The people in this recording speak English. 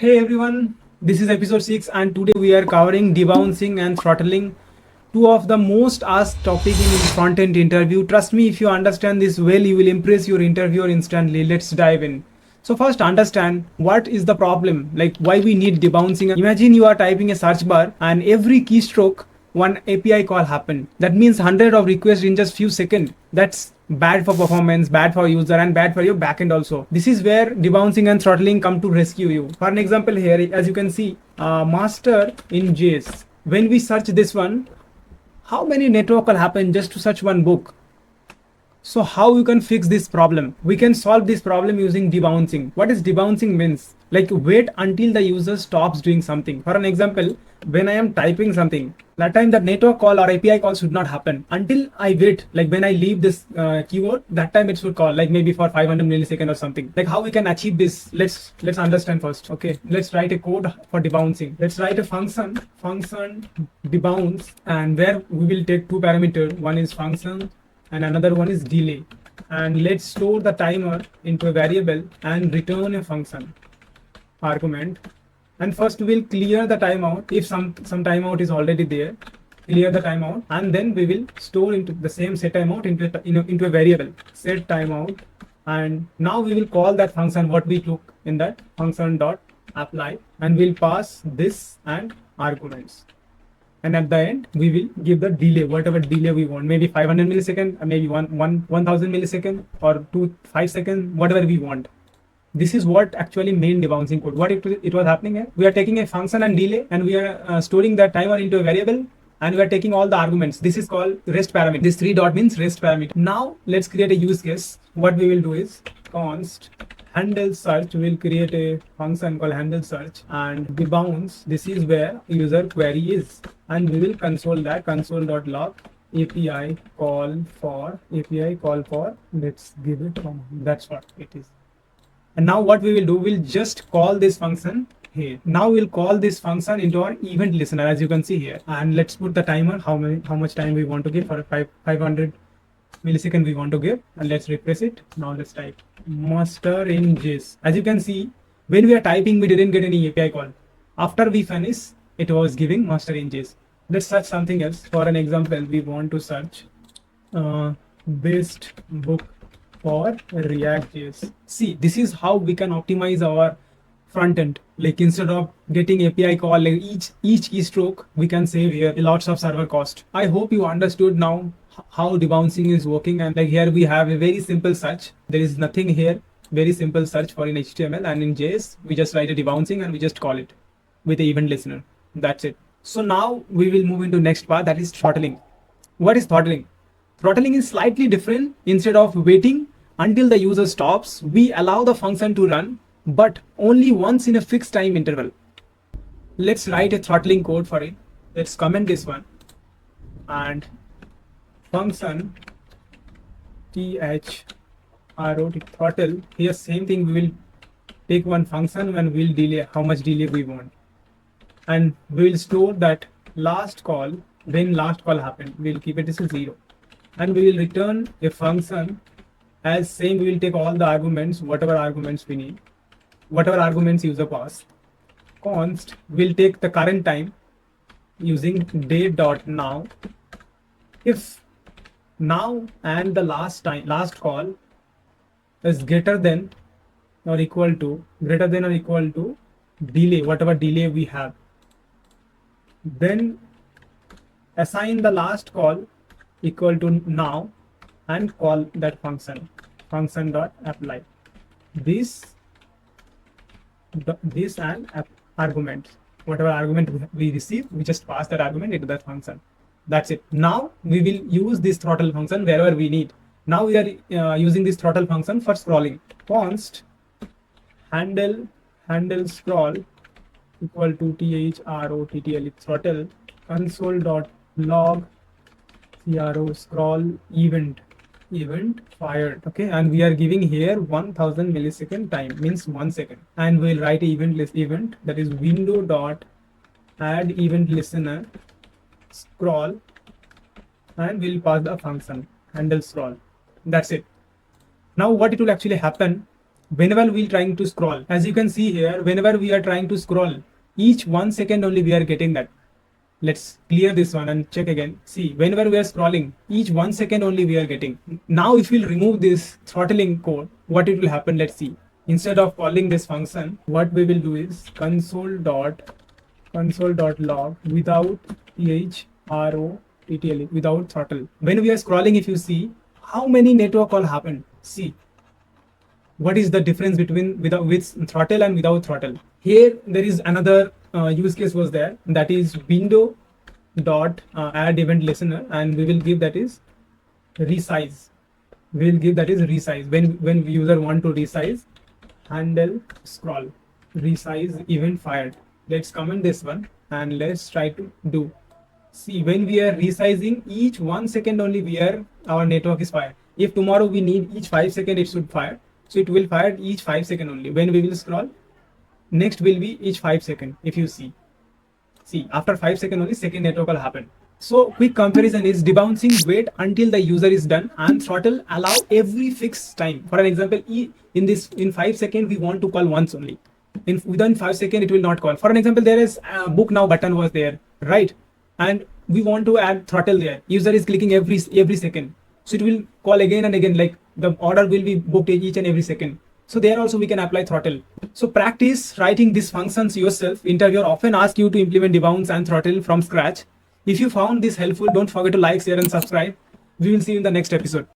Hey everyone, this is episode 6 and today we are covering debouncing and throttling, two of the most asked topic in front-end interview. Trust me, if you understand this well, you will impress your interviewer instantly. Let's dive in. So first understand what is the problem, like why we need debouncing. Imagine you are typing a search bar and every keystroke one API call happened. That means 100 of requests in just few seconds. That's bad for performance, bad for user, and bad for your backend also. This is where debouncing and throttling come to rescue you. For an example here, as you can see, master in JS. When we search this one, how many network will happen just to search one book? So how you can fix this problem? We can solve this problem using debouncing. What is debouncing means? Like wait until the user stops doing something. For an example, when I am typing something, that time the network call or API call should not happen until I wait. Like when I leave this keyword, that time it should call, like maybe for 500 millisecond or something. Like how we can achieve this? Let's understand first. Okay, let's write a code for debouncing. Let's write a function debounce, and where we will take two parameters. One is function and another one is delay, and let's store the timer into a variable and return a function argument. And first we'll clear the timeout. If some timeout is already there, clear the timeout, and then we will store into the same set timeout into a variable set timeout. And now we will call that function what we took in that function dot apply, and we'll pass this and arguments. And at the end we will give the delay, whatever delay we want, maybe 500 millisecond, maybe 1000 millisecond, or 5 seconds, whatever we want. This is what actually main debouncing code. What it was happening here, we are taking a function and delay, and we are storing that timer into a variable, and we are taking all the arguments. This is called rest parameter. This 3 dot means rest parameter. Now let's create a use case. What we will do is const handle search. We'll create a function called handle search, and debounce, this is where user query is, and we will console that console.log API call for, let's give it one. That's what it is. And now what we will do, we'll just call this function here. Now we'll call this function into our event listener, as you can see here, and let's put the timer, how much time we want to give. For 500 millisecond we want to give, and let's refresh it. Now let's type master in JS. As you can see, when we are typing, we didn't get any API call. After we finish, it was giving master in JS. Let's search something else. For an example, we want to search best book for React.js. See, this is how we can optimize our front end. Like instead of getting API call, like each keystroke, we can save here lots of server cost. I hope you understood now how debouncing is working. And like here we have a very simple search. There is nothing here. Very simple search for in HTML, and in JS we just write a debouncing and we just call it with the event listener. That's it. So now we will move into next part, that is throttling. What is throttling? Throttling is slightly different. Instead of waiting until the user stops, we allow the function to run, but only once in a fixed time interval. Let's write a throttling code for it. Let's comment this one, and function throttle. Here same thing, we will take one function and we'll delay how much delay we want, and we will store that last call. When last call happened, we'll keep it as a 0, and we will return a function as same. We will take all the arguments, whatever arguments we need, whatever arguments user pass. Const will take the current time using date.now. If now and the last call is greater than or equal to delay, whatever delay we have, then assign the last call equal to now and call that function dot apply this and argument. Whatever argument we receive, we just pass that argument into that function. That's it. Now we will use this throttle function wherever we need. Now we are using this throttle function for scrolling. Const handle scroll equal to throttle throttle console.log scroll event fired. Okay, and we are giving here 1000 millisecond time, means 1 second, and we'll write event that is window dot add event listener scroll, and we'll pass the function handle scroll. That's it. Now what it will actually happen, whenever we're trying to scroll, as you can see here, whenever we are trying to scroll, each 1 second only we are getting that. Let's clear this one and check again. See, whenever we are scrolling, each 1 second only we are getting. Now if we'll remove this throttling code, what it will happen, let's see. Instead of calling this function, what we will do is console.log without throttle, without throttle. When we are scrolling, if you see how many network call happened, see what is the difference between with throttle and without throttle. Here there is another use case was there, that is window dot add event listener, and we will give that is resize. We will give that is resize. When user want to resize, handle scroll resize event fired. Let's comment this one and let's try to do. See, when we are resizing, each 1 second only our network is fired. If tomorrow we need each 5 seconds, it should fire. So it will fire each 5 seconds only. When we will scroll, next will be each 5 seconds. If you see after 5 seconds only second network will happen. So quick comparison is debouncing wait until the user is done, and throttle allow every fixed time. For an example, in 5 seconds we want to call once only. Within 5 seconds it will not call. For an example, there is a book now button was there, right? And we want to add throttle there. User is clicking every second. So it will call again and again, like the order will be booked each and every second. So there also we can apply throttle. So practice writing these functions yourself. Interviewer often ask you to implement debounce and throttle from scratch. If you found this helpful, don't forget to like, share and subscribe. We will see you in the next episode.